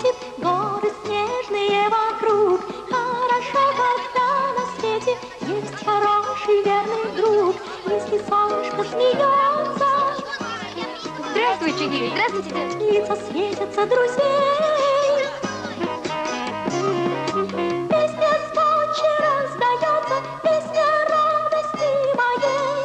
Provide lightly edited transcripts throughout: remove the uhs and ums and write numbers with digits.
светит, горы снежные вокруг. Хорошо, когда на свете есть хороший верный друг. Если солнышко смеется. Здравствуй, Чигири. Здравствуйте. Лица светятся друзей. Песня звонче раздается, песня радости моей.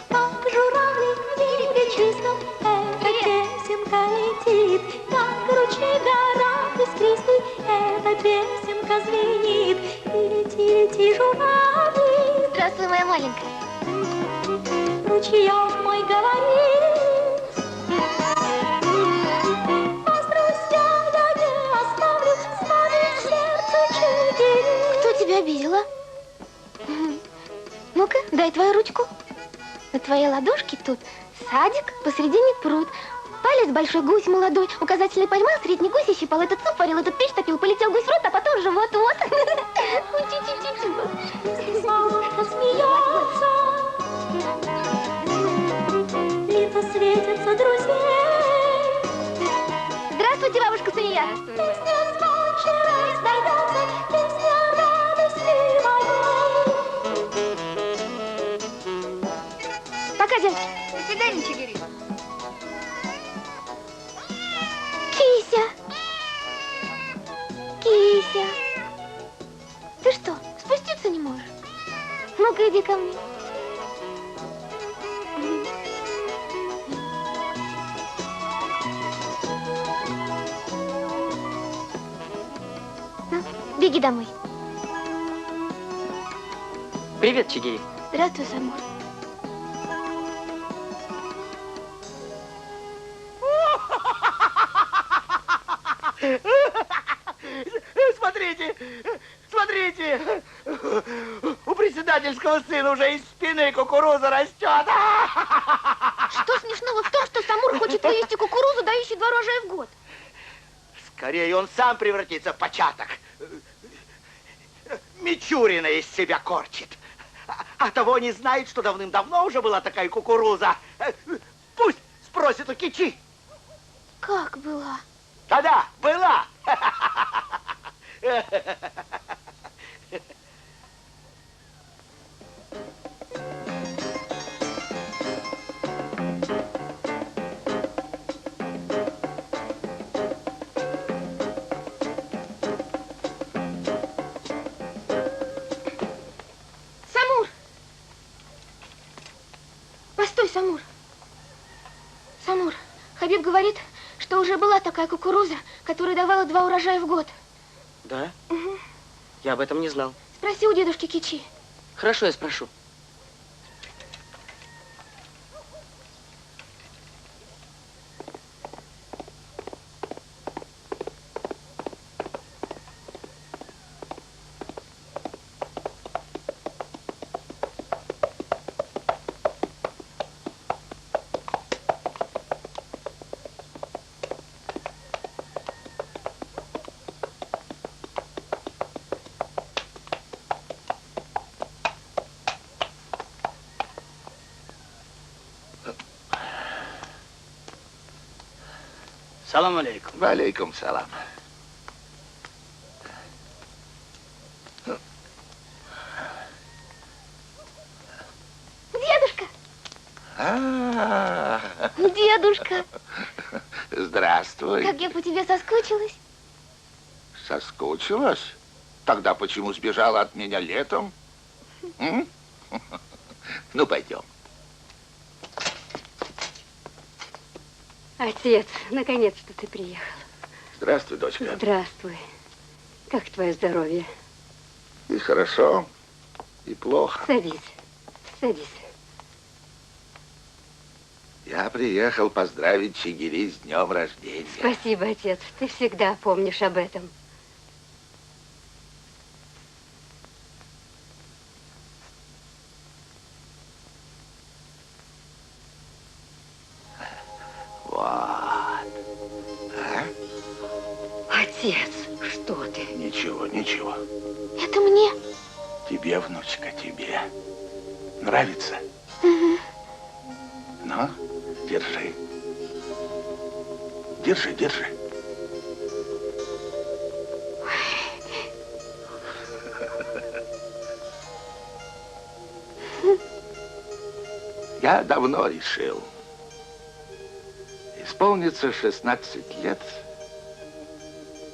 Как журавлик в небе чистом, эта песенка летит. Как ручей в горах искристый, эта песенка звенит. И лети, лети, журавлик. Здравствуй, моя маленькая. Ручеёк мой говорит, вас, друзья, я не оставлю, с вами в сердце Чигирин. Кто тебя обидела? Ну-ка, дай твою ручку. На твоей ладошке тут садик, посредине пруд. Палец большой, гусь молодой, указательный поймал, средний гусь щипал, этот суп варил, этот печь топил, полетел гусь в рот, а потом в живот, вот. Солнышко смеется, лица светятся друзей. Здравствуйте, бабушка Сания. Песня звонче раздается, песня радости моей. Пока, девочки. До свидания, Чигири. Кися! Кися! Ты что, спуститься не можешь? Ну-ка, иди ко мне. Ну, беги домой. Привет, Чигири. Здравствуй, Самур. Смотрите, смотрите, у председательского сына уже из спины кукуруза растет. Что смешного в том, что Самур хочет вывести кукурузу, дающую 2 урожая в год? Скорее он сам превратится в початок. Мичурина из себя корчит. А того не знает, что давным-давно уже была такая кукуруза. Пусть спросит у Кичи. Как была? Да-да, была. Самур! Постой, Самур. Самур, Хабиб говорит, что уже была такая кукуруза, которая давала 2 урожая в год. Да? Угу. Я об этом не знал. Спроси у дедушки Кичи. Хорошо, я спрошу. Салам алейкум. Валейкум салам. Дедушка! Дедушка! Здравствуй. Как я по тебе соскучилась. Соскучилась? Тогда почему сбежала от меня летом? М? Ну, пойдем. Отец, наконец-то ты приехал. Здравствуй, дочка. Здравствуй. Как твое здоровье? И хорошо, и плохо. Садись, садись. Я приехал поздравить Чигири с днем рождения. Спасибо, отец. Ты всегда помнишь об этом. Вот. А? Отец, что ты? Ничего, ничего. Это мне? Тебе, внучка, тебе. Нравится? Угу. Ну, Держи. Держи, держи. Я давно решил. Исполнится 16 лет,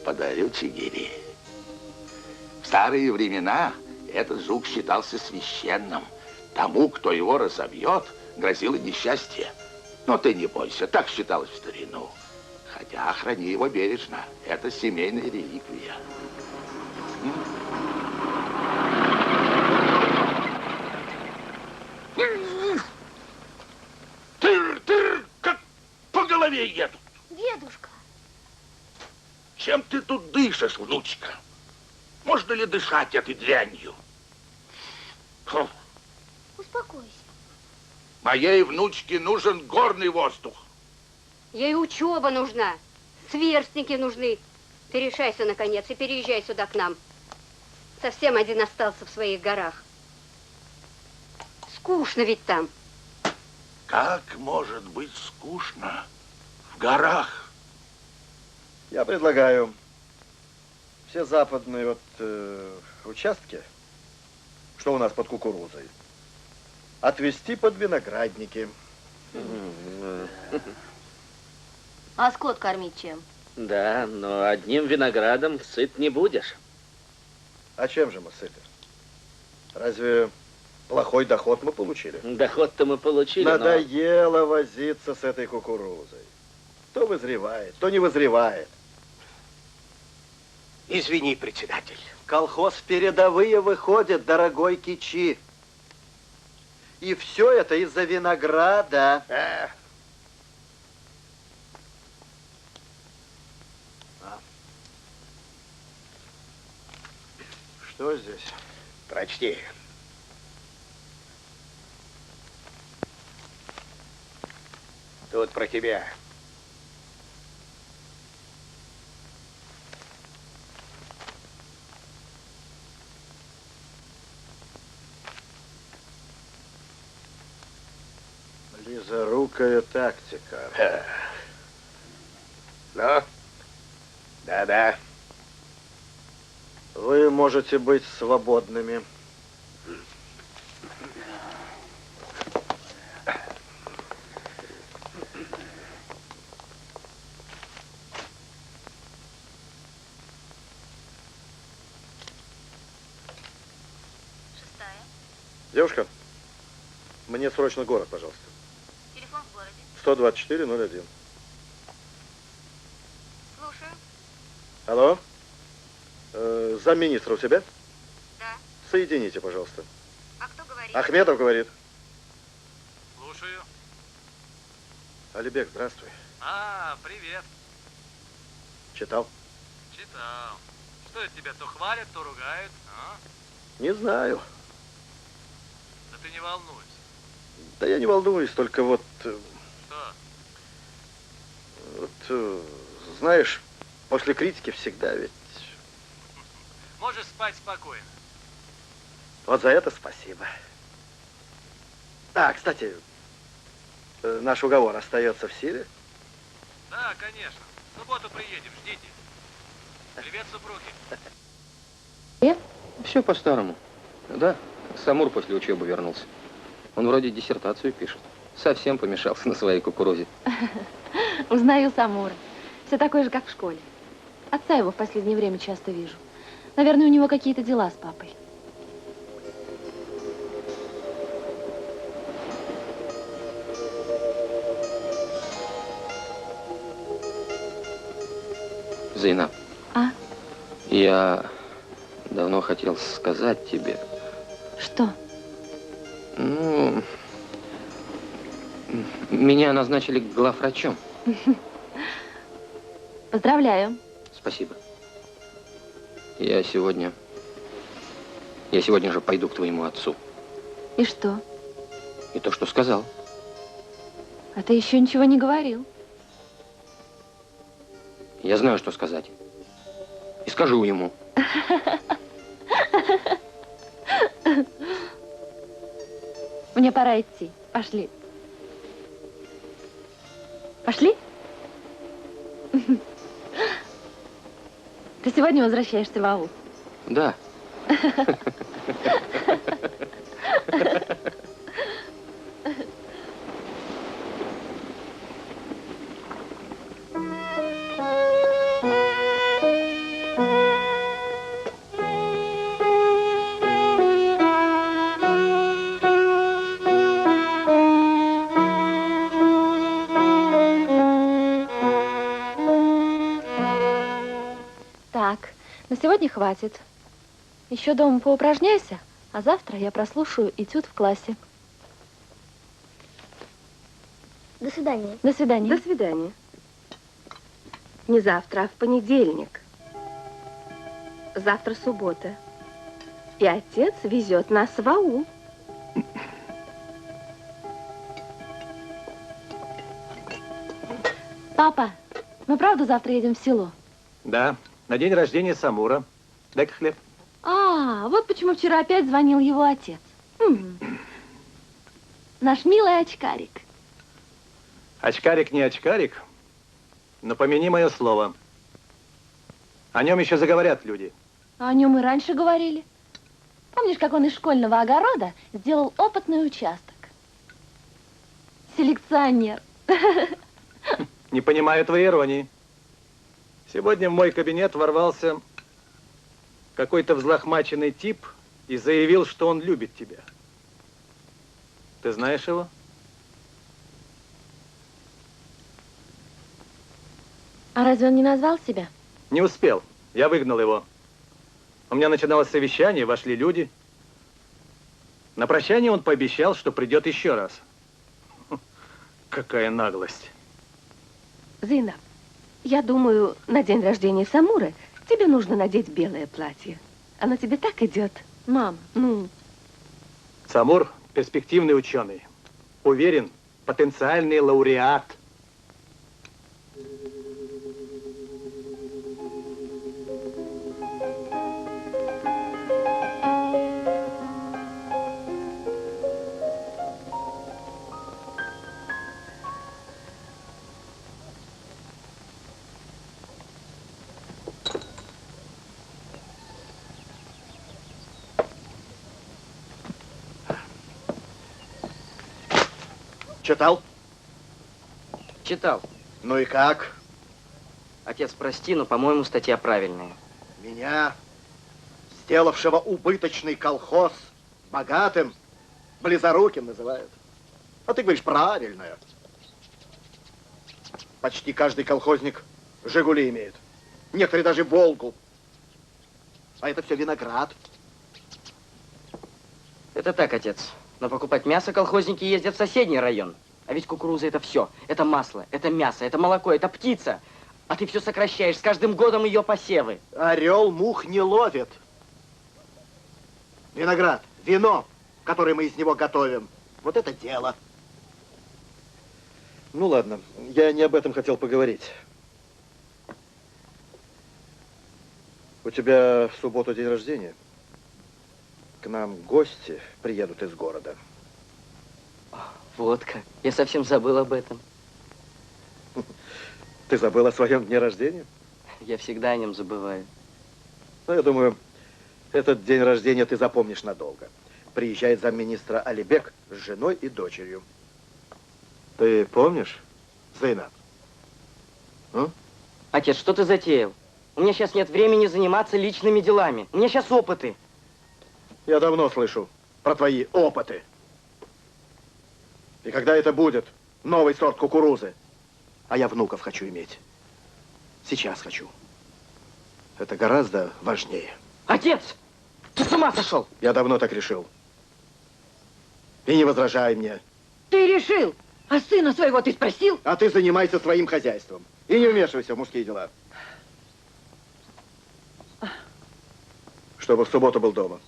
подарю Чигири. В старые времена этот жук считался священным. Тому, кто его разобьет, грозило несчастье. Но ты не бойся, так считалось в старину. Хотя храни его бережно. Это семейная реликвия. Тыр, как по голове едут. Дедушка. Чем ты тут дышишь, внучка? Можно ли дышать этой дрянью? Фу. Успокойся. Моей внучке нужен горный воздух. Ей учеба нужна, сверстники нужны. Ты решайся, наконец, и переезжай сюда к нам. Совсем один остался в своих горах. Скучно ведь там. Как может быть скучно в горах? Я предлагаю все западные участки, что у нас под кукурузой, отвезти под виноградники. А скот кормить чем? Да, но одним виноградом сыт не будешь. А чем же мы сыты? Разве плохой доход мы получили? Доход-то мы получили, Надоело возиться с этой кукурузой. То вызревает, то не вызревает. Извини, председатель. Колхоз передовые выходят, дорогой Кичи. И все это из-за винограда. Что здесь? Прочти. Тут про тебя. Близорукая тактика. Ну? Да-да. Вы можете быть свободными. Девушка, мне срочно город, пожалуйста. Телефон в городе. 124-01. Слушаю. Алло? Замминистра у тебя? Да. Соедините, пожалуйста. А кто говорит? Ахметов говорит. Слушаю. Алибек, здравствуй. Привет. Читал? Читал. Что это тебя то хвалят, то ругают, а? Не знаю. Да ты не волнуйся. Да я не волнуюсь, только вот... Что? Знаешь, после критики всегда ведь... Можешь спать спокойно. Вот за это спасибо. Кстати, наш уговор остается в силе? Да, конечно. В субботу приедем, ждите. Привет, супруги. Все по-старому. Да, Самур после учебы вернулся. Он вроде диссертацию пишет. Совсем помешался на своей кукурузе. Узнаю Самура. Все такой же, как в школе. Отца его в последнее время часто вижу. Наверное, у него какие-то дела с папой. Зейнаб. А? Я давно хотел сказать тебе. Что? Ну, меня назначили главврачом. Поздравляю. Спасибо. Я сегодня же пойду к твоему отцу. И что? И то, что сказал. А ты еще ничего не говорил. Я знаю, что сказать. И скажу ему. Мне пора идти. Пошли. Пошли? Ты сегодня возвращаешься в аул? Да. Так, на сегодня хватит. Еще дома поупражняйся, а завтра я прослушаю этюд в классе. До свидания. До свидания. До свидания. Не завтра, а в понедельник. Завтра суббота. И отец везет нас в аул. Папа, мы правда завтра едем в село? Да, на день рождения Самура. Дай-ка хлеб. А, вот почему вчера опять звонил его отец. Наш милый очкарик. Очкарик не очкарик, но помяни мое слово. О нем еще заговорят люди. А о нем и раньше говорили. Помнишь, как он из школьного огорода сделал опытный участок? Селекционер. Не понимаю твоей иронии. Сегодня в мой кабинет ворвался какой-то взлохмаченный тип и заявил, что он любит тебя. Ты знаешь его? А разве он не назвал себя? Не успел. Я выгнал его. У меня начиналось совещание, вошли люди. На прощание он пообещал, что придет еще раз. Какая наглость. Зейнаб, я думаю, на день рождения Самуры тебе нужно надеть белое платье. Оно тебе так идет. Мам, Самур – перспективный ученый. Уверен, потенциальный лауреат. Читал? Читал. Ну и как? Отец, прости, но, по-моему, статья правильная. Меня, сделавшего убыточный колхоз богатым, близоруким называют. А ты говоришь, правильная. Почти каждый колхозник «Жигули» имеет. Некоторые даже «Волгу». А это все виноград. Это так, отец. Но покупать мясо колхозники ездят в соседний район. А ведь кукуруза это все. Это масло, это мясо, это молоко, это птица. А ты все сокращаешь. С каждым годом ее посевы. Орел мух не ловит. Виноград, вино, которое мы из него готовим. Вот это дело. Ну ладно, я не об этом хотел поговорить. У тебя в субботу день рождения. К нам гости приедут из города. Вот как. Я совсем забыл об этом. Ты забыл о своем дне рождения? Я всегда о нем забываю. Ну, я думаю, этот день рождения ты запомнишь надолго. Приезжает замминистра Алибек с женой и дочерью. Ты помнишь, Зейнаб? Отец, что ты затеял? У меня сейчас нет времени заниматься личными делами. У меня сейчас опыты. Я давно слышу про твои опыты. И когда это будет? Новый сорт кукурузы. А я внуков хочу иметь. Сейчас хочу. Это гораздо важнее. Отец! Ты с ума сошел? Я давно так решил. И не возражай мне. Ты решил? А сына своего ты спросил? А ты занимайся своим хозяйством. И не вмешивайся в мужские дела. Чтобы в субботу был дома.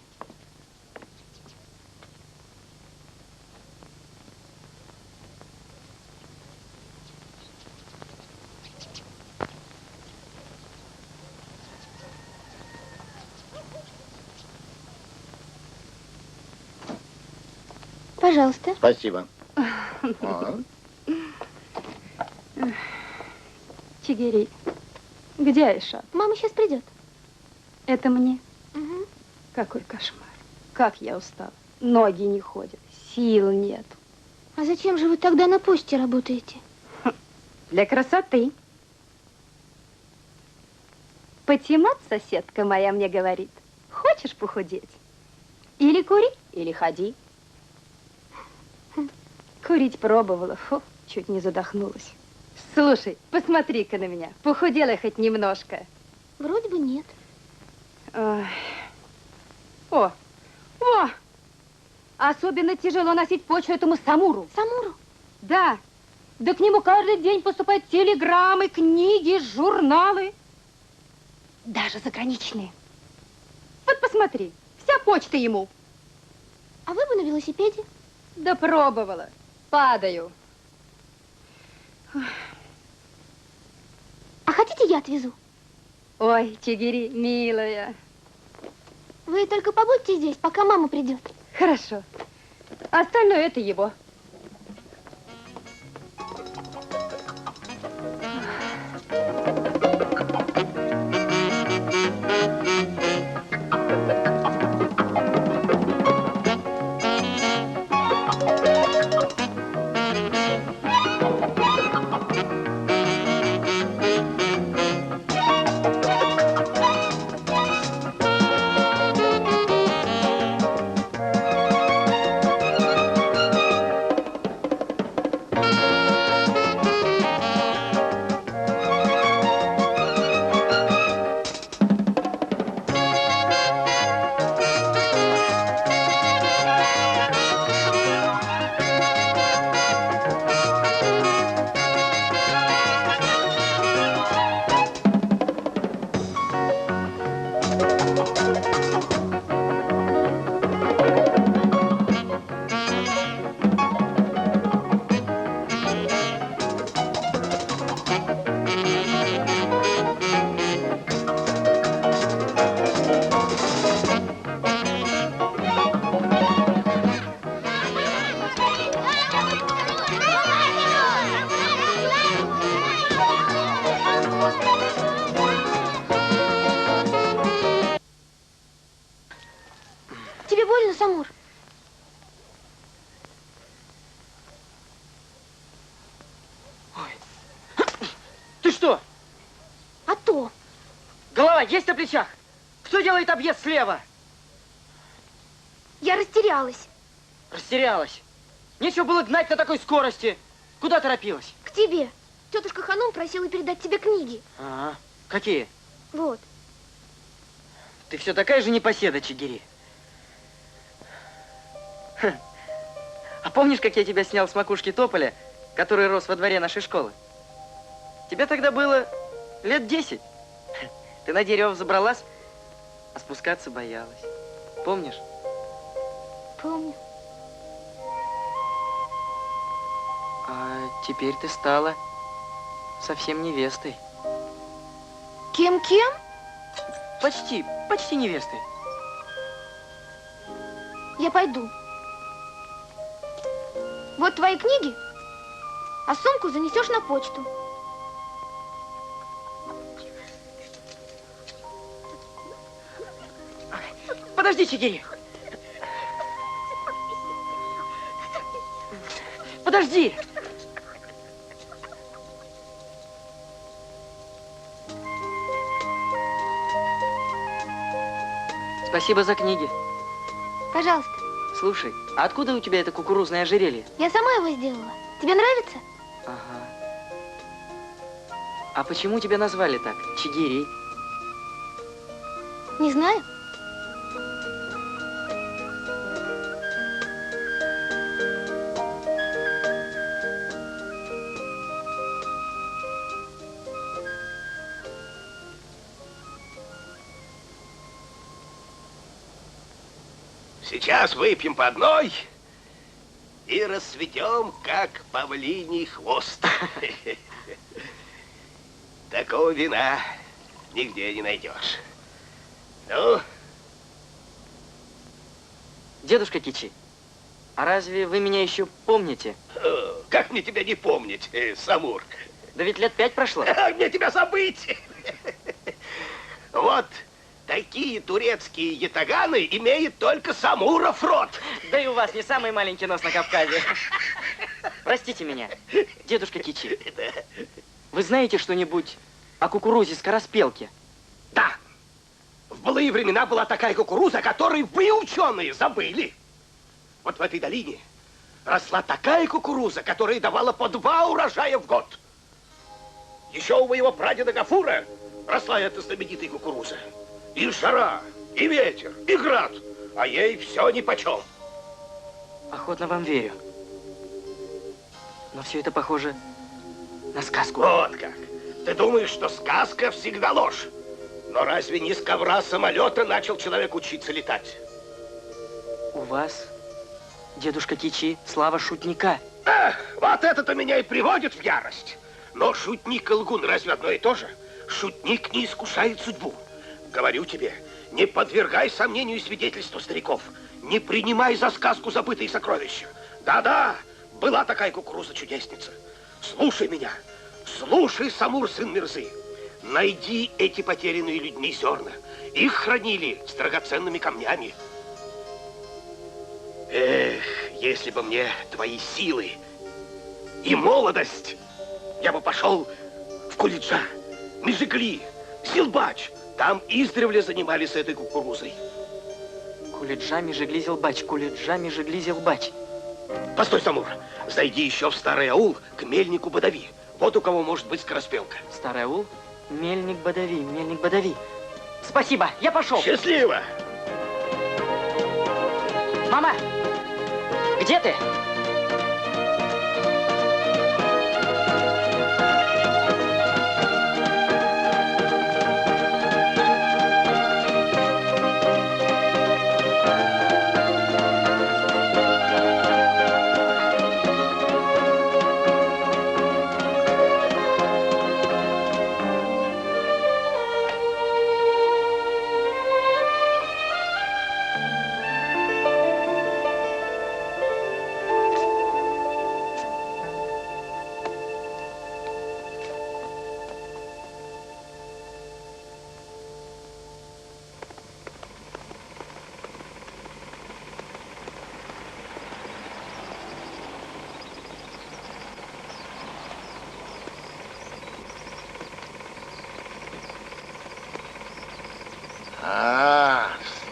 Пожалуйста. Спасибо. Чигирей. Где Айшат? Мама сейчас придет. Это мне? Угу. Какой кошмар. Как я устала. Ноги не ходят, сил нет. А зачем же вы тогда на почте работаете? Для красоты. Патимат, соседка моя, мне говорит, хочешь похудеть? Или кури, или ходи. Курить пробовала, фу, чуть не задохнулась. Слушай, посмотри-ка на меня, похудела хоть немножко. Вроде бы нет. Ой. О, о! Особенно тяжело носить почту этому Самуру. Самуру? Да. Да к нему каждый день поступают телеграммы, книги, журналы. Даже заграничные. Вот посмотри, вся почта ему. А вы бы на велосипеде? Да пробовала. Падаю. А хотите, я отвезу? Ой, Чигири, милая. Вы только побудьте здесь, пока мама придет. Хорошо. Остальное это его. Тебе больно, Самур? Ты что? А то. Голова есть на плечах? Кто делает объезд слева? Я растерялась. Растерялась. Нечего было гнать на такой скорости. Куда торопилась? К тебе. Тетушка Ханум просила передать тебе книги. Ага. Какие? Вот. Ты все такая же непоседа, Чигири. Хм. А помнишь, как я тебя снял с макушки тополя, который рос во дворе нашей школы? Тебе тогда было лет 10. Ты на дерево забралась, а спускаться боялась. Помнишь? Помню. А теперь ты стала совсем невестой. Кем-кем? Почти невестой. Я пойду. Вот твои книги, а сумку занесешь на почту. Подожди, Чигири. Подожди. Спасибо за книги. Пожалуйста. Слушай, а откуда у тебя это кукурузное ожерелье? Я сама его сделала. Тебе нравится? Ага. А почему тебя назвали так? Чигири? Не знаю. Сейчас выпьем по одной и расцветем, как павлиний хвост. Такого вина нигде не найдешь. Ну? Дедушка Кичи, а разве вы меня еще помните? Как мне тебя не помнить, Самур? Да ведь лет 5 прошло. Мне тебя забыть. Вот такие турецкие ятаганы имеет только Самуров род. Да и у вас не самый маленький нос на Кавказе. Простите меня, дедушка Кичи. Вы знаете что-нибудь о кукурузе-скороспелке? Да. В былые времена была такая кукуруза, о которой вы, ученые, забыли. Вот в этой долине росла такая кукуруза, которая давала по 2 урожая в год. Еще у моего прадеда Гафура росла эта знаменитая кукуруза. И жара, и ветер, и град, а ей все нипочем. Охотно вам верю. Но все это похоже на сказку. Вот как. Ты думаешь, что сказка всегда ложь? Но разве не с ковра самолета начал человек учиться летать? У вас, дедушка Кичи, слава шутника. Вот это-то меня и приводит в ярость. Но шутник и лгун разве одно и то же? Шутник не искушает судьбу. Говорю тебе, не подвергай сомнению свидетельству стариков. Не принимай за сказку забытые сокровища. Да-да, была такая кукуруза-чудесница. Слушай меня, слушай, Самур, сын Мирзы. Найди эти потерянные людьми зерна. Их хранили с драгоценными камнями. Эх, если бы мне твои силы и молодость, я бы пошел в Кулиджа, Межигли, Зилбач. Там издревле занимались этой кукурузой. Кулиджа, Межигли, Зилбач, Кулиджа, Межигли, Зилбач. Постой, Самур, зайди еще в старый аул к мельнику Бадави. Вот у кого может быть скороспелка. Старый аул? Мельник Бадави, Мельник Бадави. Спасибо, я пошел. Счастливо. Мама, где ты?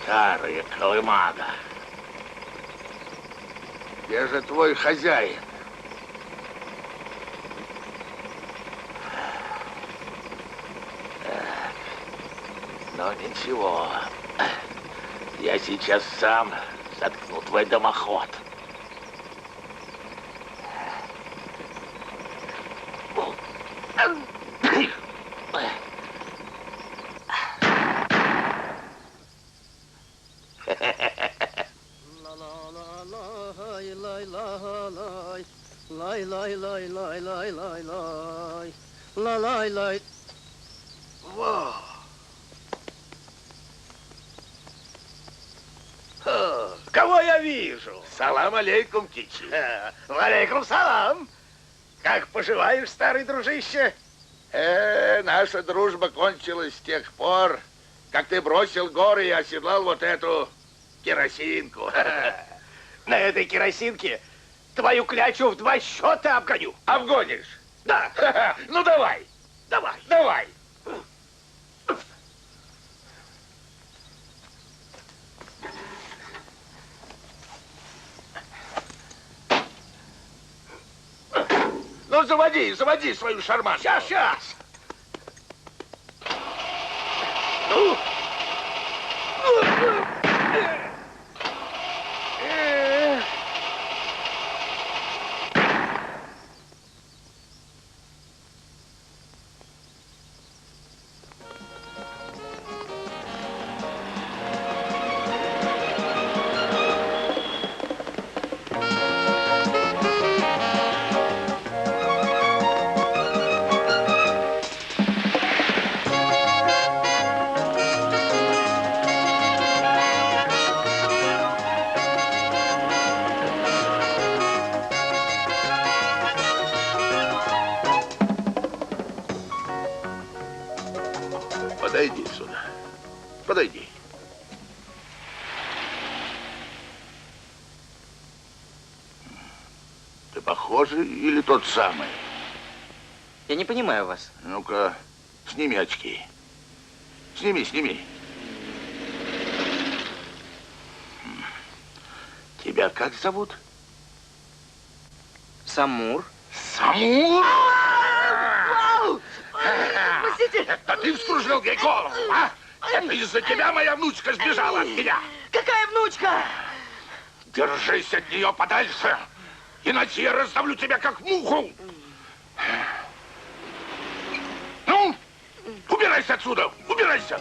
Старая колымага. Где же твой хозяин? Но ничего. Я сейчас сам заткну твой дымоход. Во. Кого я вижу? Салам алейкум, Кичи. Алейкум салам. Как поживаешь, старый дружище? Наша дружба кончилась с тех пор, как ты бросил горы и оседлал вот эту керосинку. На этой керосинке твою клячу в 2 счета обгоню. Обгонишь? Да. Ну давай. Давай. Давай. Ну, заводи свою шарманку. Сейчас. Ну. Подойди сюда. Подойди. Ты похожий или тот самый? Я не понимаю вас. Ну-ка, сними очки. Сними. Тебя как зовут? Самур. Самур? Спасите! Это ты вскружил ей голову, а? Это из-за тебя моя внучка сбежала от меня. Какая внучка? Держись от нее подальше, иначе я раздавлю тебя как муху. Ну, убирайся отсюда, убирайся.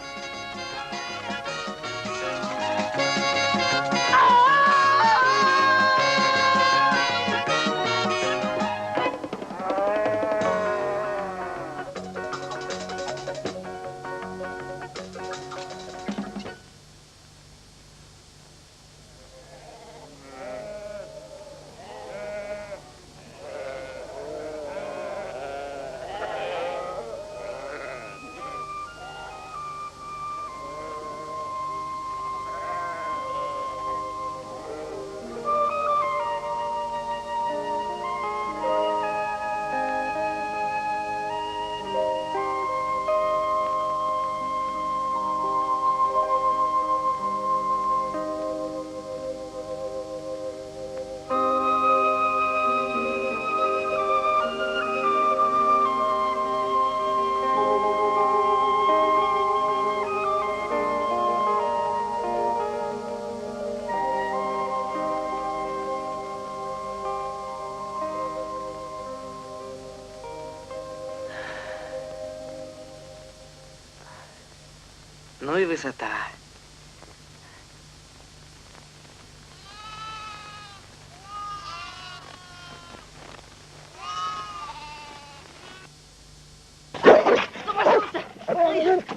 Ну и высота.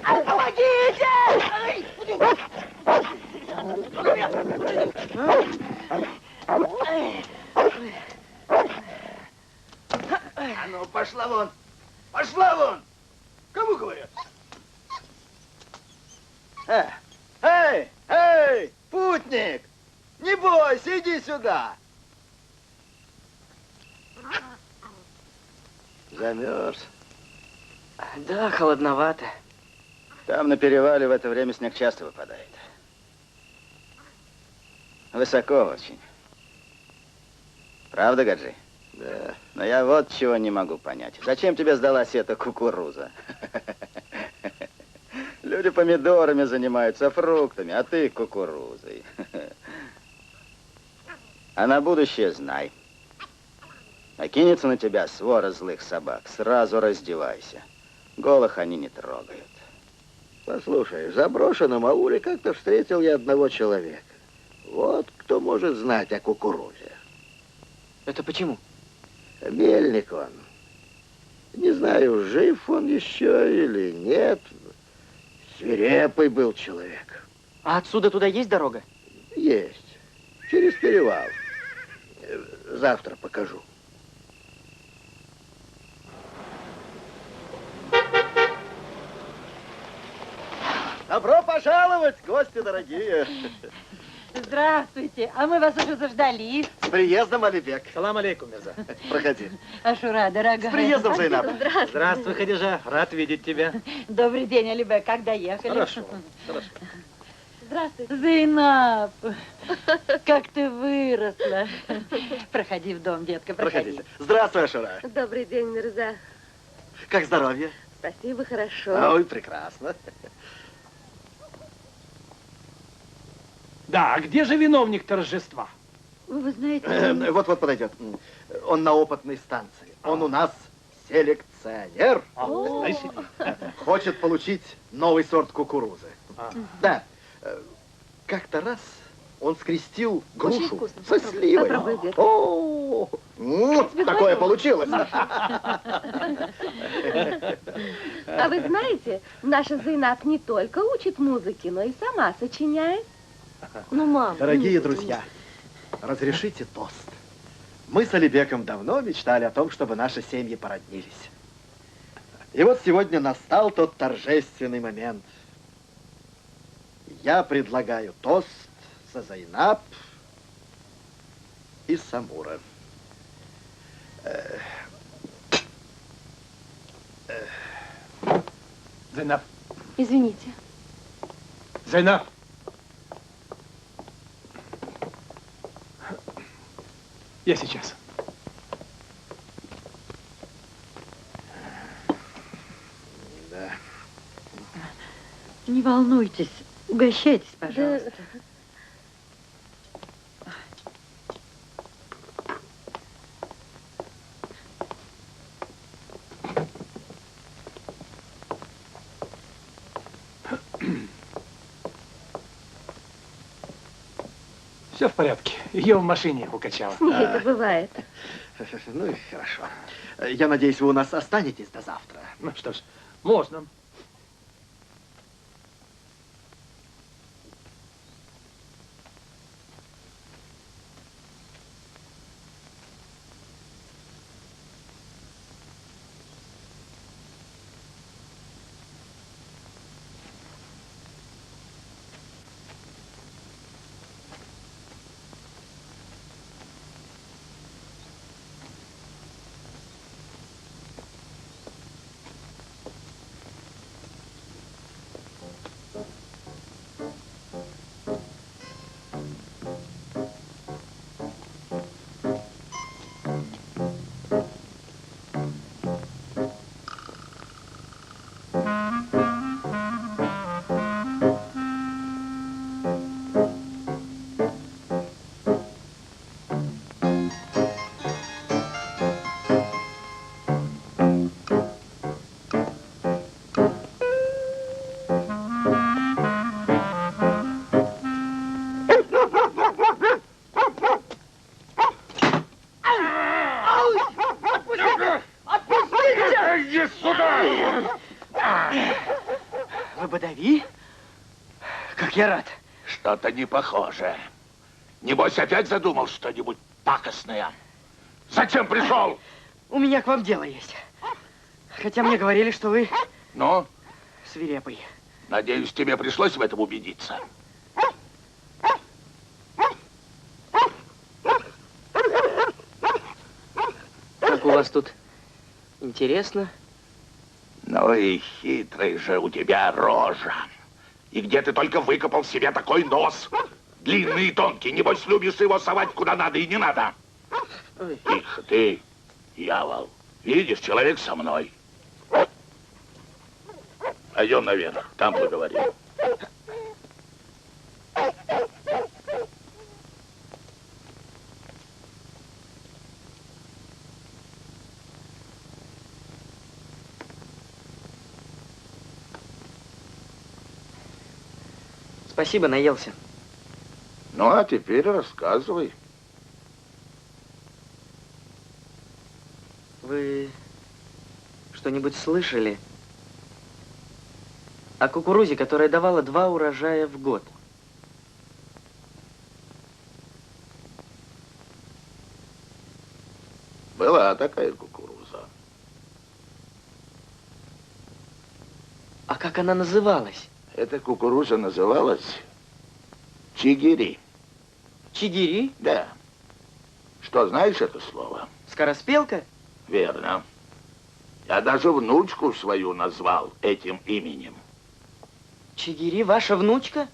Помогите! А ну, пошла вон! Пошла вон! Кому говорят? Эй, путник! Не бойся, иди сюда! Замерз. Да, холодновато. Там на перевале в это время снег часто выпадает. Высоко очень. Правда, Гаджи? Да. Но я вот чего не могу понять. Зачем тебе сдалась эта кукуруза? Люди помидорами занимаются, фруктами, а ты кукурузой. А на будущее знай. Накинется на тебя свора злых собак, сразу раздевайся. Голых они не трогают. Послушай, в заброшенном ауле как-то встретил я одного человека. Вот кто может знать о кукурузе. Это почему? Мельник он. Не знаю, жив он еще или нет. Свирепый был человек. А отсюда туда есть дорога? Есть. Через перевал. Завтра покажу. Добро пожаловать, гости дорогие. Здравствуйте, а мы вас уже заждались. С приездом, Алибек. Салам алейкум, Мирза. Проходи. Ашура, дорогая. С приездом, Зайнаб. Здравствуй, Хадижа. Рад видеть тебя. Добрый день, Алибек. Как доехали? Хорошо. Здравствуйте. Зайнаб, как ты выросла. Проходи в дом, детка, проходи. Проходите. Здравствуй, Ашура. Добрый день, Мирза. Как здоровье? Спасибо, хорошо. Ой, прекрасно. Да, а где же виновник торжества? Вы знаете... Вот подойдет. Он на опытной станции. Он у нас селекционер. Хочет получить новый сорт кукурузы. Да. Как-то раз он скрестил грушу со сливой. О, такое получилось. А вы знаете, наша Зайнаб не только учит музыке, но и сама сочиняет. Ну, мам. Дорогие друзья, разрешите тост. Мы с Алибеком давно мечтали о том, чтобы наши семьи породнились. И вот сегодня настал тот торжественный момент. Я предлагаю тост за Зайнаб и Самура. Зайнаб. Извините. Зайнаб. Я сейчас. Да. Не волнуйтесь, угощайтесь, пожалуйста. Все в порядке. Ее в машине укачало. Нет, это бывает. Ну и хорошо. Я надеюсь, вы у нас останетесь до завтра. Ну что ж, можно. Я рад. Что-то не похоже. Небось, опять задумал что-нибудь пакостное. Зачем пришел? У меня к вам дело есть. Хотя мне говорили, что вы... Ну? Свирепый. Надеюсь, тебе пришлось в этом убедиться. Как у вас тут интересно? Ну и хитрый же у тебя рожа. И где ты только выкопал себе такой нос? Длинный и тонкий. Небось, любишь его совать куда надо и не надо. Тихо ты, дьявол. Видишь, человек со мной. Пойдем наверх, там поговорим. Спасибо, наелся. Ну, а теперь рассказывай. Вы что-нибудь слышали о кукурузе, которая давала 2 урожая в год? Была такая кукуруза. А как она называлась? Эта кукуруза называлась чигири. Чигири? Да. Что, знаешь это слово? Скороспелка? Верно. Я даже внучку свою назвал этим именем. Чигири ваша внучка?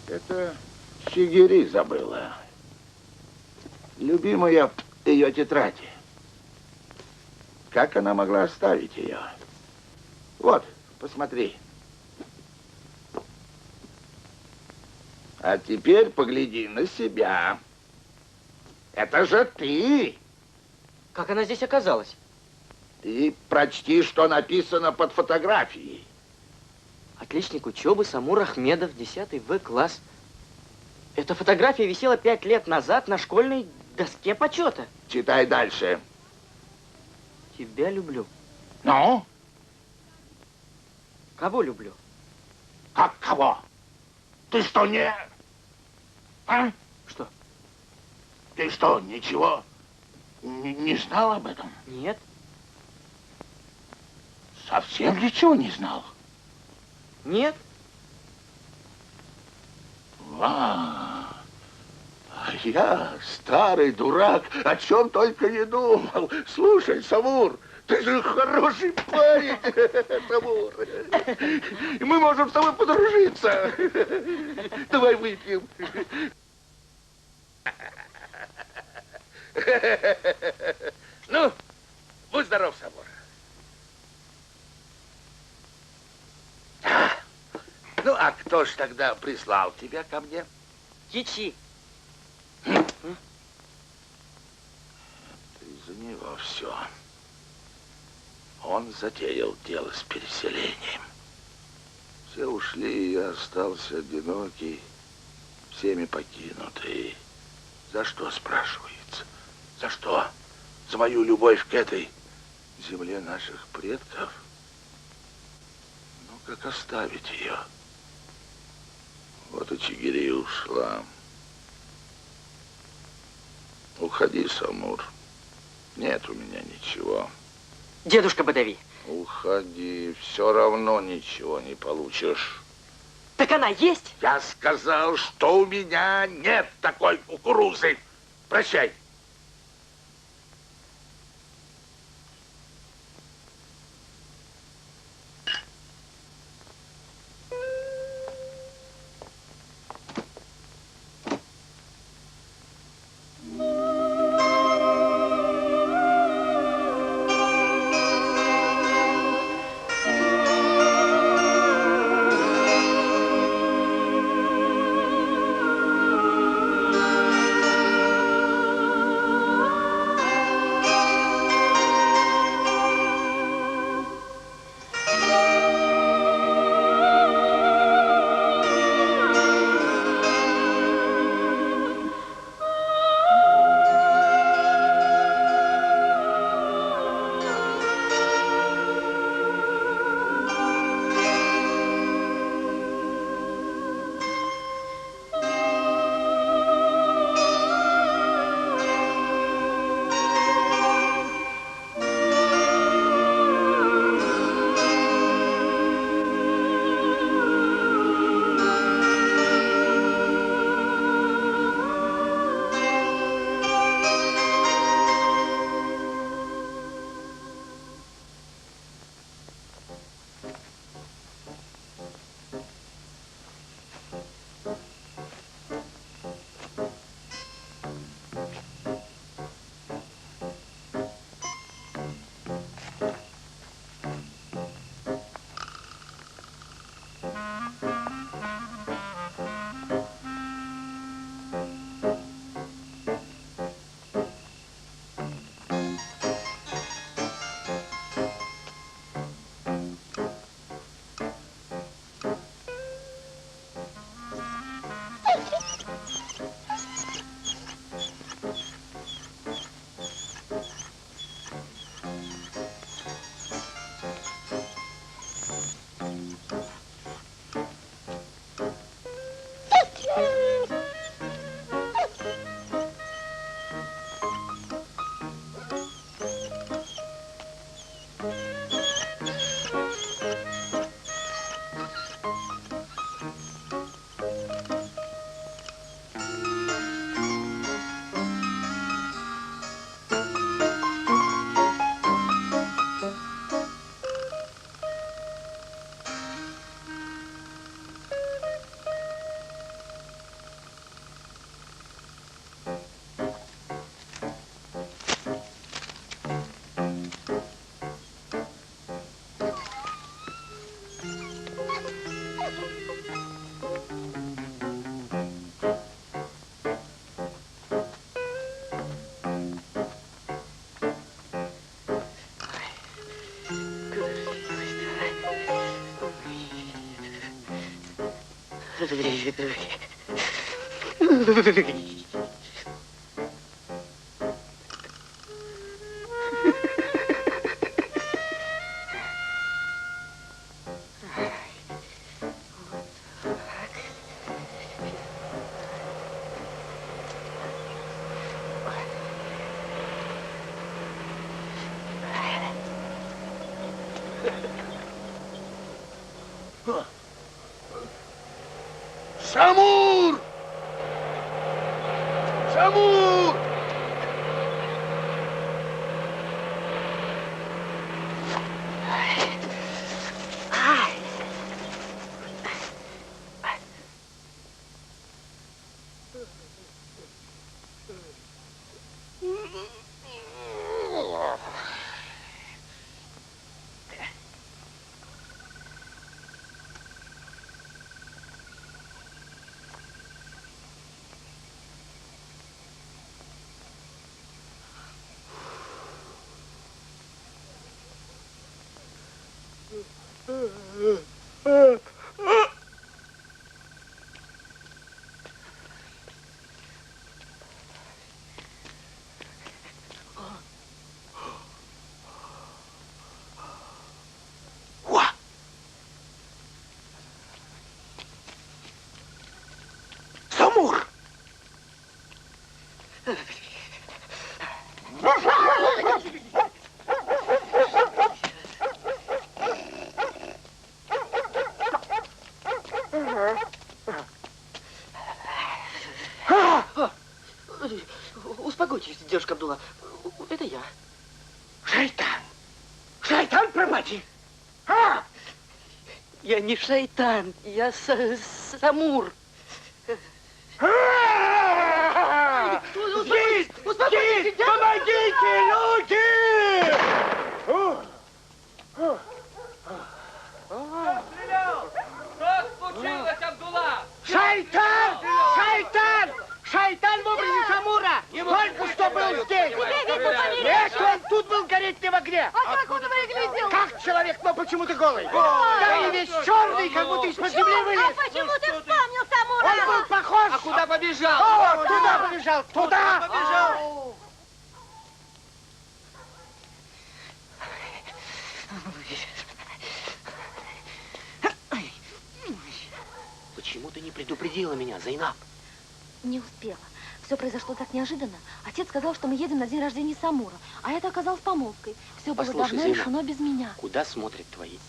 Это чигири забыла. Любимая ее тетрадь. Как она могла оставить ее? Вот, посмотри. А теперь погляди на себя. Это же ты. Как она здесь оказалась? Ты прочти, что написано под фотографией. Отличник учебы Самур Ахмедов, 10 В класс. Эта фотография висела 5 лет назад на школьной доске почета. Читай дальше. Тебя люблю. Ну? Кого люблю? Как кого? Ты что, не... А? Что? Ты что, ничего не знал об этом? Нет. Совсем ничего не знал? Нет. А я, старый дурак, о чем только не думал. Слушай, Самур, ты же хороший парень, Самур. И мы можем с тобой подружиться. Давай выпьем. Ну, будь здоров, Самур. Ну, а кто ж тогда прислал тебя ко мне? Кичи. Из-за него все. Он затеял дело с переселением. Все ушли, я остался одинокий, всеми покинутый. За что, спрашивается? За что? За мою любовь к этой земле наших предков? Ну, как оставить ее? Вот и Чигири ушла. Уходи, Самур. Нет у меня ничего. Дедушка Бадави. Уходи, все равно ничего не получишь. Так она есть? Я сказал, что у меня нет такой кукурузы. Прощай. Самур! Самур! Самур! Успокойтесь, дедушка Абдулла. Это я. Шайтан! Шайтан, пропади! Я не шайтан, я Самур. Есть! Есть! Помогите, люди! Что случилось, Абдулла? Шайтан! Шайтан! Шайтан в образе Самура! Только что был здесь! Нет, он тут был гореть не в огне! А как он выглядел? Как человек, но почему-то голый? Да и весь черный, как будто из-под земли вылез! А почему ты вспомнил Самура? Он был похож! А куда побежал? О, туда побежал! Туда! Побежал! Почему ты не предупредила меня, Зайнаб? Не успела. Все произошло так неожиданно. Отец сказал, что мы едем на день рождения Самура, а это оказалось помолвкой. Все было Послушай, давно Зайнаб, решено без меня. Куда смотрят твои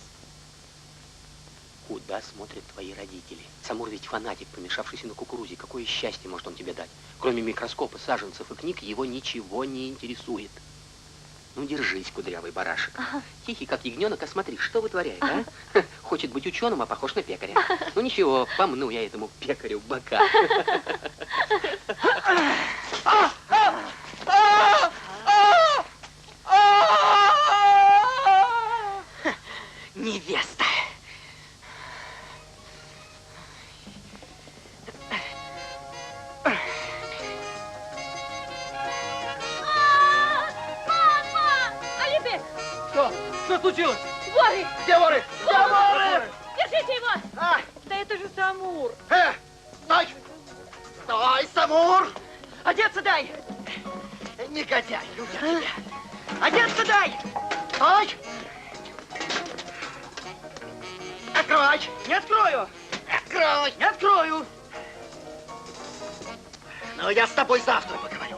родители? Самур ведь фанатик, помешавшийся на кукурузе. Какое счастье может он тебе дать? Кроме микроскопа, саженцев и книг, его ничего не интересует. Ну, держись, кудрявый барашек. Ага. Тихий, как ягненок, а смотри, что вытворяет, а? Хочет быть ученым, а похож на пекаря. Ну, ничего, помну я этому пекарю бока. Невеста. Что случилось? Воры! Где воры? Где воры? Держите его! А! Да это же Самур! Стой! Стой, Самур! Одеться дай! Негодяй, я тебя! Одеться дай! Стой! Открой! Не открою! Открой! Не открою! Ну, я с тобой завтра поговорю.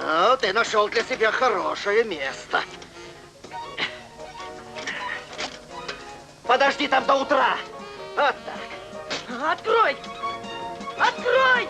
Ну, ты нашел для себя хорошее место. Подожди там до утра. Вот так. Открой! Открой!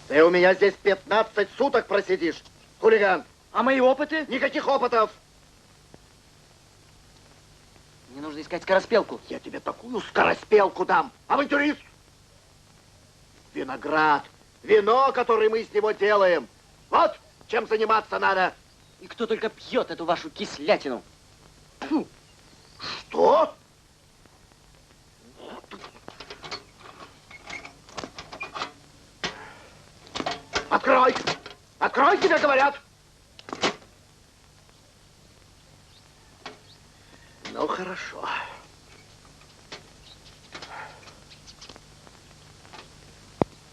Ты у меня здесь 15 суток просидишь, хулиган. А мои опыты? Никаких опытов. Мне нужно искать скороспелку. Я тебе такую скороспелку дам. Авантюрист! Виноград, вино, которое мы с него делаем. Вот чем заниматься надо. И кто только пьет эту вашу кислятину. Фу. Что? Открой! Открой, тебе говорят! Ну, хорошо.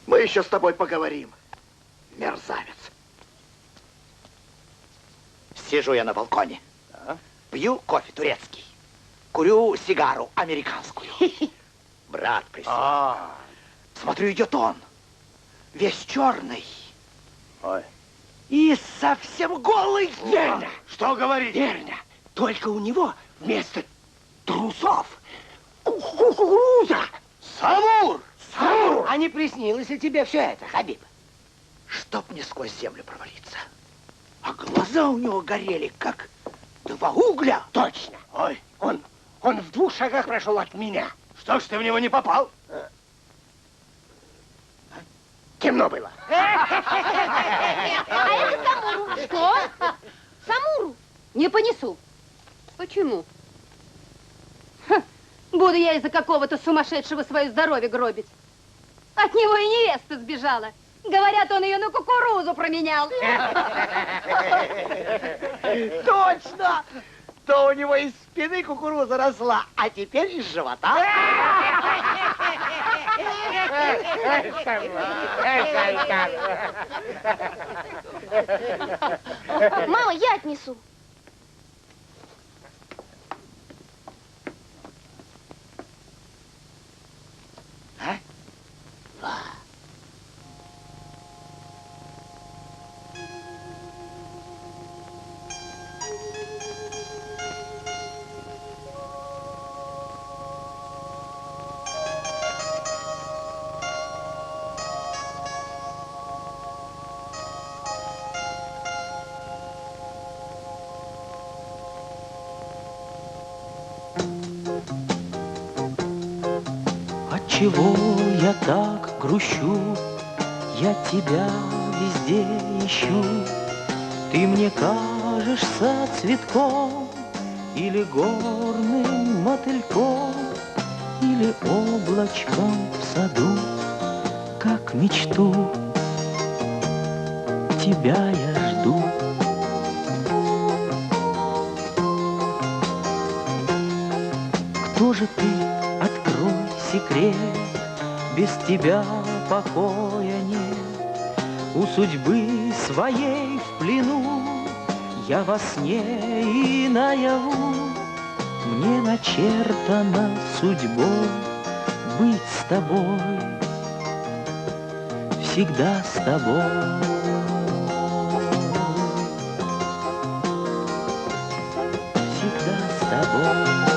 Мы еще с тобой поговорим, мерзавец. Сижу я на балконе, пью кофе турецкий, курю сигару американскую. Брат присел. Смотрю, идет он, весь черный. Ой. И совсем голый. Верно. Что говорить? Верно. Только у него вместо трусов кукуруза. Самур! Самур! А не приснилось ли тебе все это, Хабиб? Чтоб мне сквозь землю провалиться. А глаза у него горели, как два угля. Точно. Ой, он в 2 шагах прошел от меня. Что ж ты в него не попал? Темно было. А это Самуру. Что? Самуру? Не понесу. Почему? Буду я из-за какого-то сумасшедшего свое здоровье гробить. От него и невеста сбежала. Говорят, он ее на кукурузу променял. Точно! То у него из спины кукуруза росла, а теперь из живота. Мама, я отнесу. Отчего я так грущу? Я тебя везде ищу. Ты мне кажешься цветком или горным мотыльком, или облачком в саду, как мечту. Тебя я жду. Кто же ты? Открой секрет, без тебя покоя нет. У судьбы своей в плену, я во сне и наяву. Мне начертано судьбой быть с тобой, всегда с тобой. Всегда с тобой.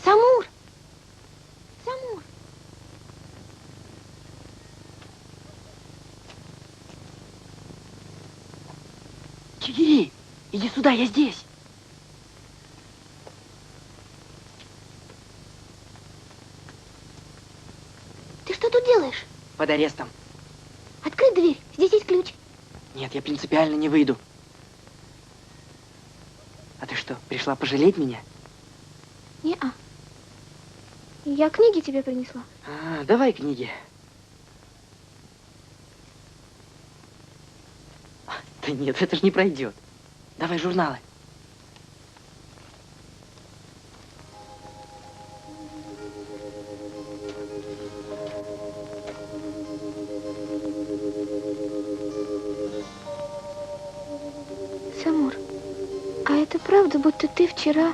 Самур! Самур! Чигири, иди сюда, я здесь. Ты что тут делаешь? Под арестом. Открой дверь, здесь есть ключ. Нет, я принципиально не выйду. А ты что, пришла пожалеть меня? Не-а. Я книги тебе принесла. А, давай книги. Да нет, это ж не пройдет. Давай журналы. Самур, а это правда, будто ты вчера...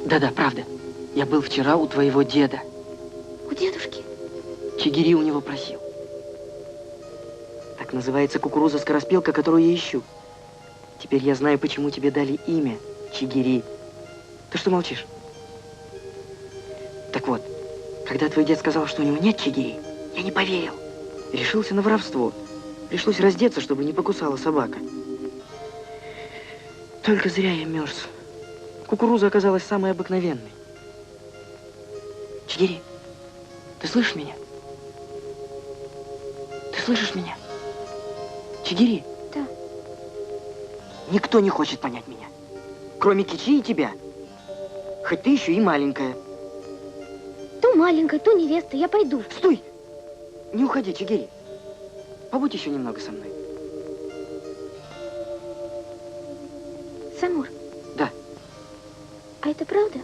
Да-да, правда. Я был вчера у твоего деда. У дедушки? Чигири у него просил. Так называется кукуруза-скороспелка, которую я ищу. Теперь я знаю, почему тебе дали имя Чигири. Ты что молчишь? Так вот, когда твой дед сказал, что у него нет чигири, я не поверил. Решился на воровство. Пришлось раздеться, чтобы не покусала собака. Только зря я мерз. Кукуруза оказалась самой обыкновенной. Чигири, ты слышишь меня? Ты слышишь меня? Чигири? Да. Никто не хочет понять меня, кроме Кичи и тебя. Хоть ты еще и маленькая. То маленькая, то невеста. Я пойду. Стой! Не уходи, Чигири. Побудь еще немного со мной. Самур. Да. А это правда?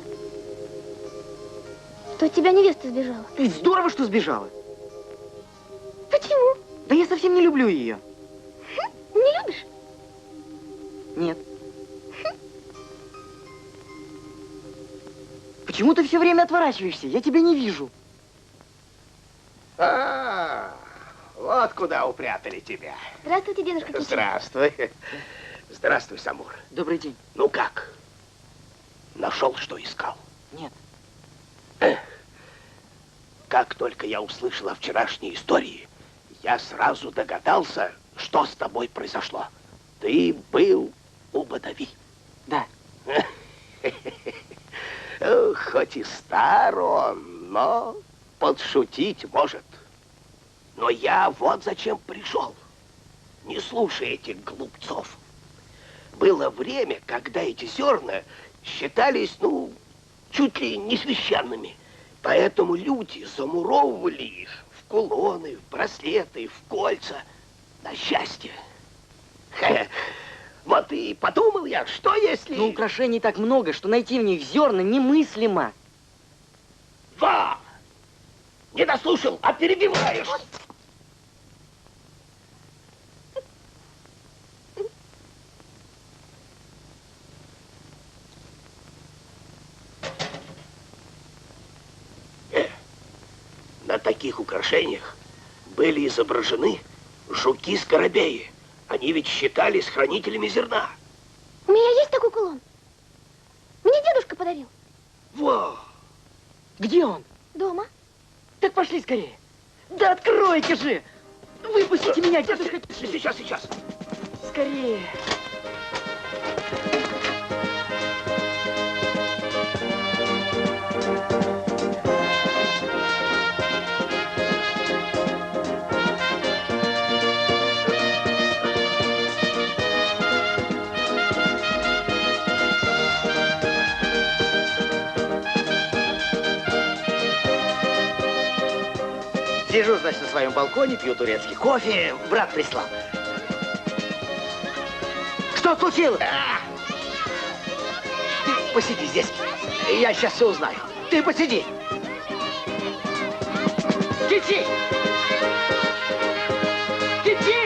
Что от тебя невеста сбежала? Здорово, что сбежала. Почему? Да я совсем не люблю ее. Не любишь? Нет. Почему ты все время отворачиваешься? Я тебя не вижу. Вот куда упрятали тебя. Здравствуйте, дедушка Кичи. Здравствуй. Здравствуй, Самур. Добрый день. Ну как? Нашел, что искал? Нет. Как только я услышал о вчерашней истории, я сразу догадался, что с тобой произошло. Ты был у Бадави. Да. Хоть и стар он, но подшутить может. Но я вот зачем пришел. Не слушай этих глупцов. Было время, когда эти зерна считались, чуть ли не священными. Поэтому люди замуровывали их в кулоны, в браслеты, в кольца на счастье. Вот и подумал я, что если... Но украшений так много, что найти в них зерна немыслимо. Ва! Не дослушал, а перебиваешь. На таких украшениях были изображены жуки-скоробеи. Они ведь считались хранителями зерна. У меня есть такой кулон. Мне дедушка подарил. Во! Где он? Дома. Так пошли скорее. Да откройте же! Выпустите меня, дедушка. Сейчас. Скорее. Сижу, значит, на своем балконе, пью турецкий кофе. Брат прислал. Что случилось? Ты посиди здесь. Я сейчас все узнаю. Ты посиди. Кичи! Кичи!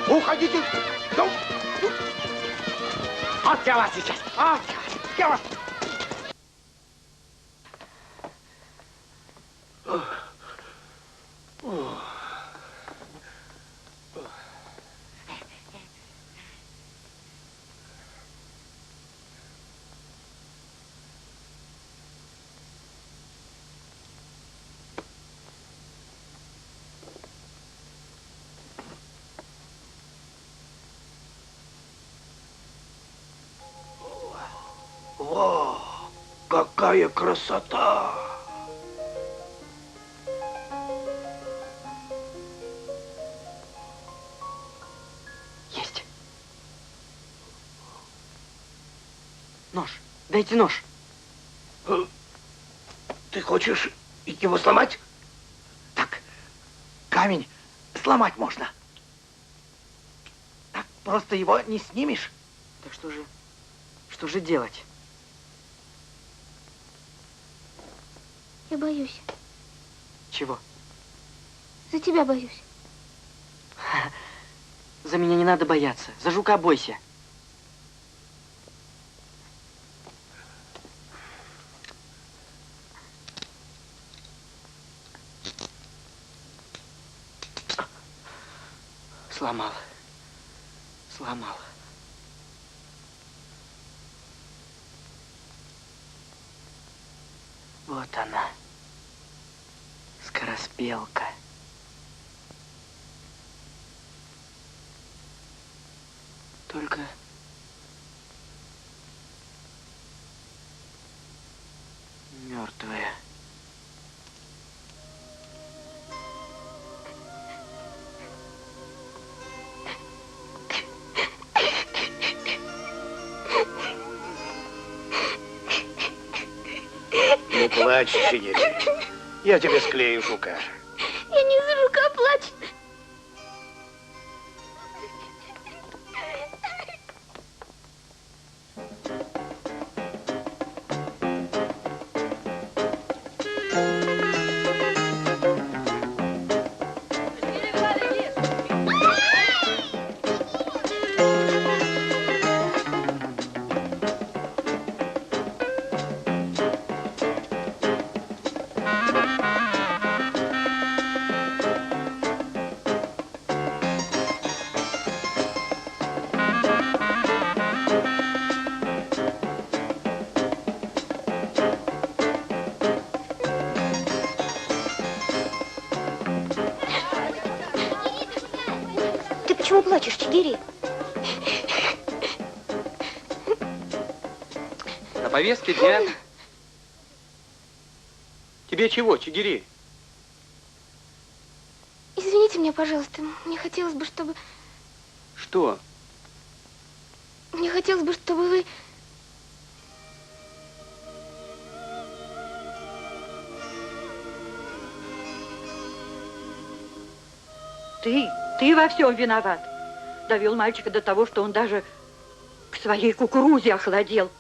Уходите! Вот я вас сейчас! Я вас! Во, какая красота! Нож. Дайте нож. Ты хочешь его сломать? Так, камень сломать можно. Так просто его не снимешь. Так что же делать? Я боюсь. Чего? За тебя боюсь. За меня не надо бояться. За жука бойся. Сломал. Сломал. Вот она. Скороспелка. Только мертвая. Не плачь, Чигири. Я тебе склею жука. Я не за жука плачу. Почему плачешь, Чигири? На повестке дня... Тебе чего, Чигири? Извините меня, пожалуйста. Мне хотелось бы, чтобы... Что? Мне хотелось бы, чтобы вы... Ты во всем виноват. Довел мальчика до того, что он даже к своей кукурузе охладел.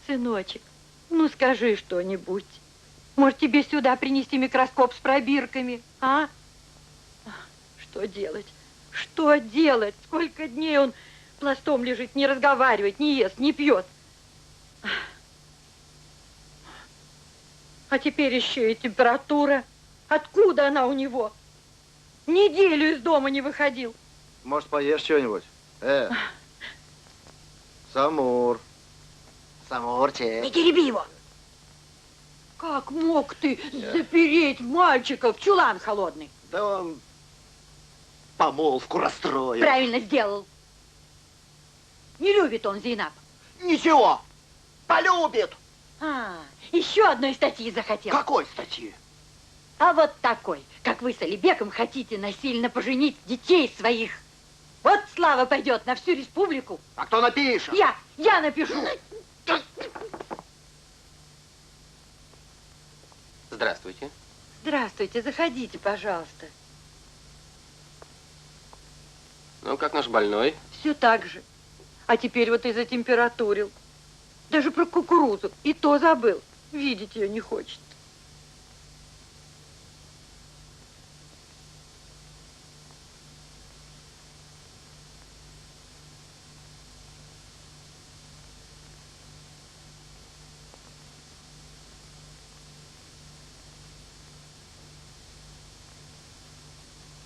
Сыночек, ну скажи что-нибудь. Может, тебе сюда принести микроскоп с пробирками, а? Что делать? Что делать? Сколько дней он пластом лежит, не разговаривает, не ест, не пьет. А теперь еще и температура. Откуда она у него? Неделю из дома не выходил. Может, поешь что-нибудь? Самур. Самурчик. Не тереби его. Как мог ты запереть мальчика в чулан холодный? Да он помолвку расстроил. Правильно сделал. Не любит он Зейнаб. Ничего, полюбит. Еще одной статьи захотел. Какой статьи? А вот такой, как вы с Алибеком хотите насильно поженить детей своих. Вот слава пойдет на всю республику. А кто напишет? Я напишу. Здравствуйте. Здравствуйте, заходите, пожалуйста. Ну, как наш больной? Все так же. А теперь вот и затемпературил. Даже про кукурузу и то забыл. Видеть ее не хочет.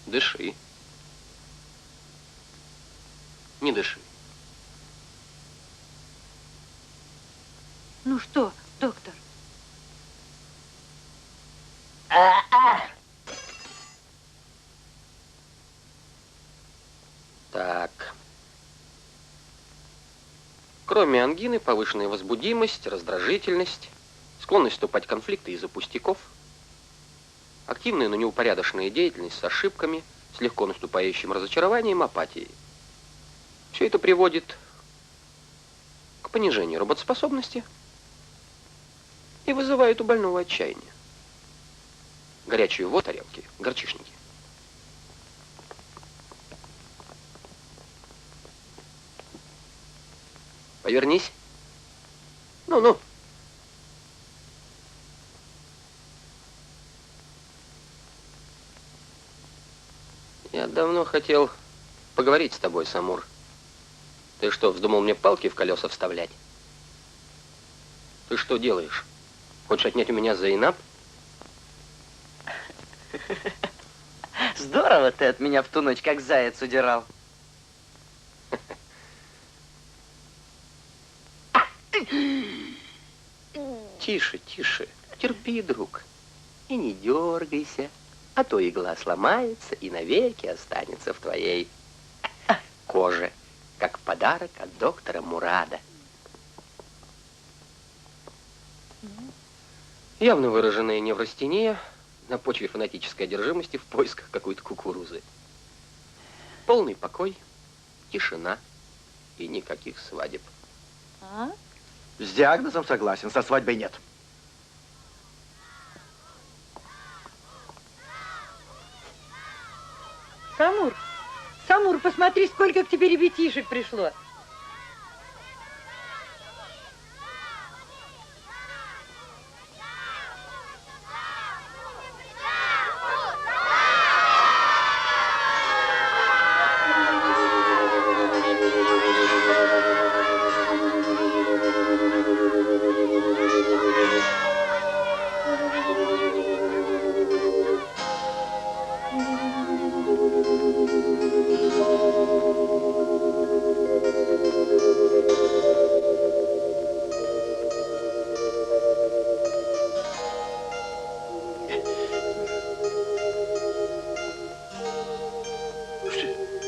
Дыши. Не дыши. Ну что, доктор? Так. Кроме ангины, повышенная возбудимость, раздражительность, склонность вступать в конфликты из-за пустяков, активная, но неупорядоченная деятельность с ошибками, с легко наступающим разочарованием, апатией. Все это приводит к к понижению работоспособности и вызывают у больного отчаяние. Горячую воду, тарелки, горчишники. Повернись. Ну-ну. Я давно хотел поговорить с тобой, Самур. Ты что, вздумал мне палки в колеса вставлять? Ты что делаешь? Хочешь отнять у меня Зейнаб? Здорово ты от меня в ту ночь как заяц удирал. Тише, тише. Терпи, друг. И не дергайся, а то игла сломается и навеки останется в твоей коже, как подарок от доктора Мурада. Явно выраженная неврастения на почве фанатической одержимости в поисках какой-то кукурузы. Полный покой, тишина и никаких свадеб. А? С диагнозом согласен, со свадьбой нет. Самур, Самур, посмотри, сколько к тебе ребятишек пришло.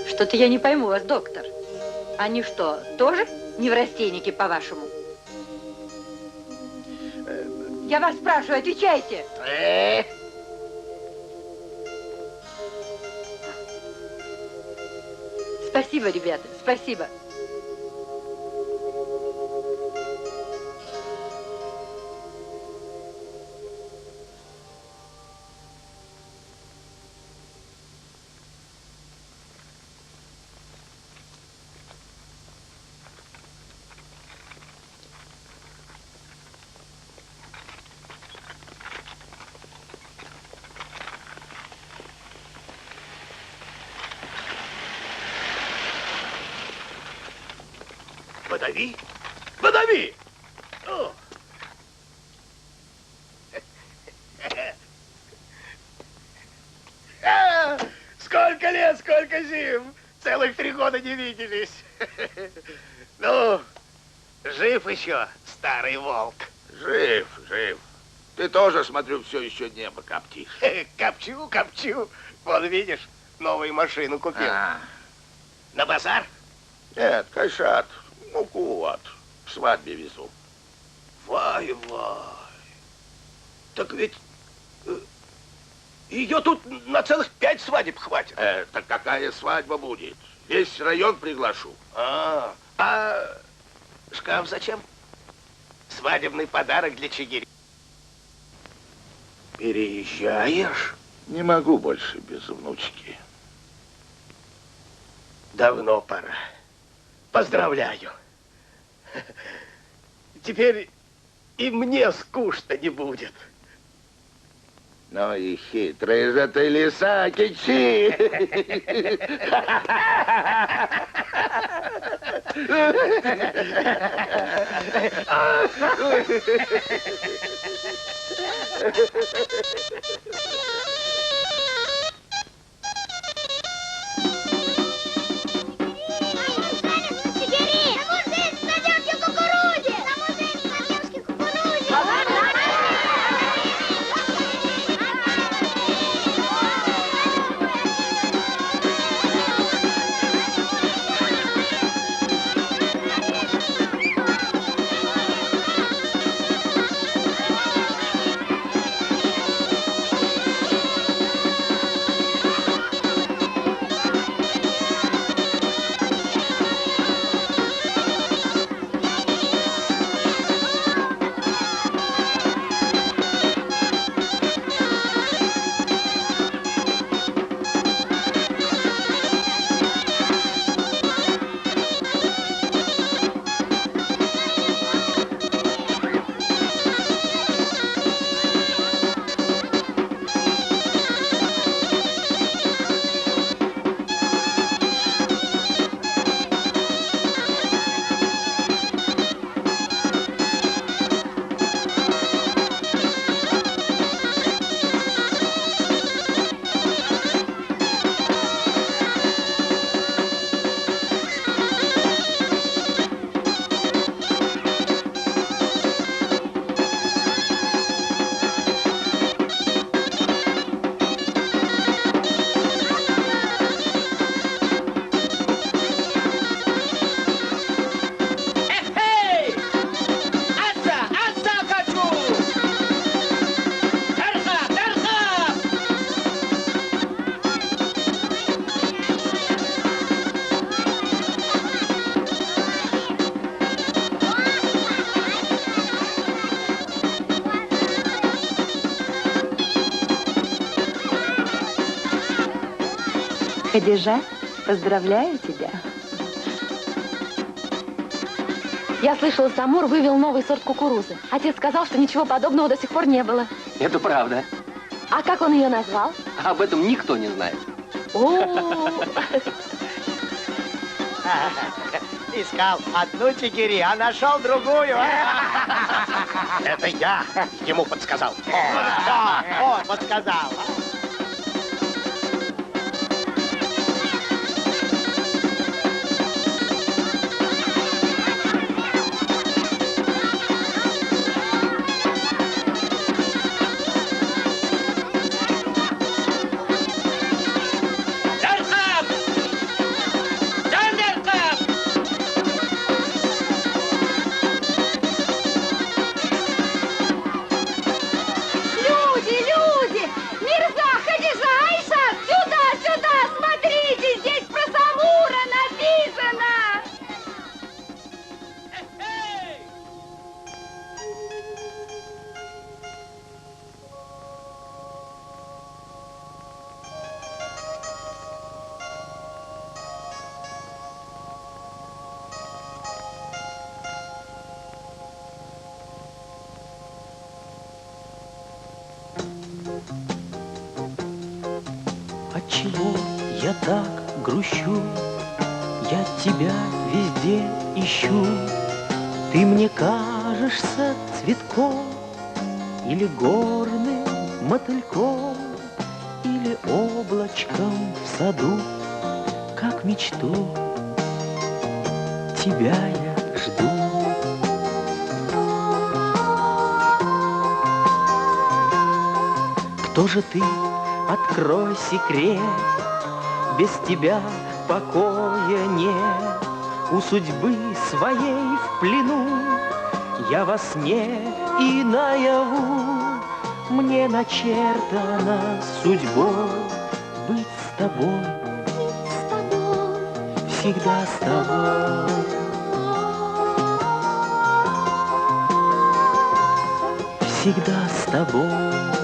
Что-то я не пойму вас, доктор. Они что, тоже неврастенники, по-вашему? Я вас спрашиваю, отвечайте. Спасибо, ребята, спасибо. Подави, подави! О. Сколько лет, сколько зим! Целых 3 года не виделись. Ну, жив еще старый волк? Жив, жив. Ты тоже, смотрю, все еще небо коптишь. Копчу, копчу. Вон, видишь, новую машину купил. На базар? Нет, Кайшат. Муку вот. К свадьбе везу. Вай, вай. Так ведь ее тут на целых 5 свадеб хватит. Так какая свадьба будет? Весь район приглашу. А шкаф зачем? Свадебный подарок для Чигири. Переезжаешь? Не могу больше без внучки. Давно пора. Поздравляю. Теперь и мне скучно не будет. Ну и хитрый же ты, лиса, Кичи! Хадижа, поздравляю тебя. Я слышала, Самур вывел новый сорт кукурузы. Отец сказал, что ничего подобного до сих пор не было. Это правда. А как он ее назвал? Об этом никто не знает. Искал одну чигири, а нашел другую. Это я ему подсказал. О, подсказал. Отчего я так грущу? Я тебя везде ищу. Ты мне кажешься цветком или горным мотыльком, или облачком в саду, как мечту. Тебя я жду. Кто же ты? Открой секрет, без тебя покоя нет. У судьбы своей в плену я во сне и наяву. Мне начертано судьбой быть с тобой, всегда с тобой. Всегда с тобой.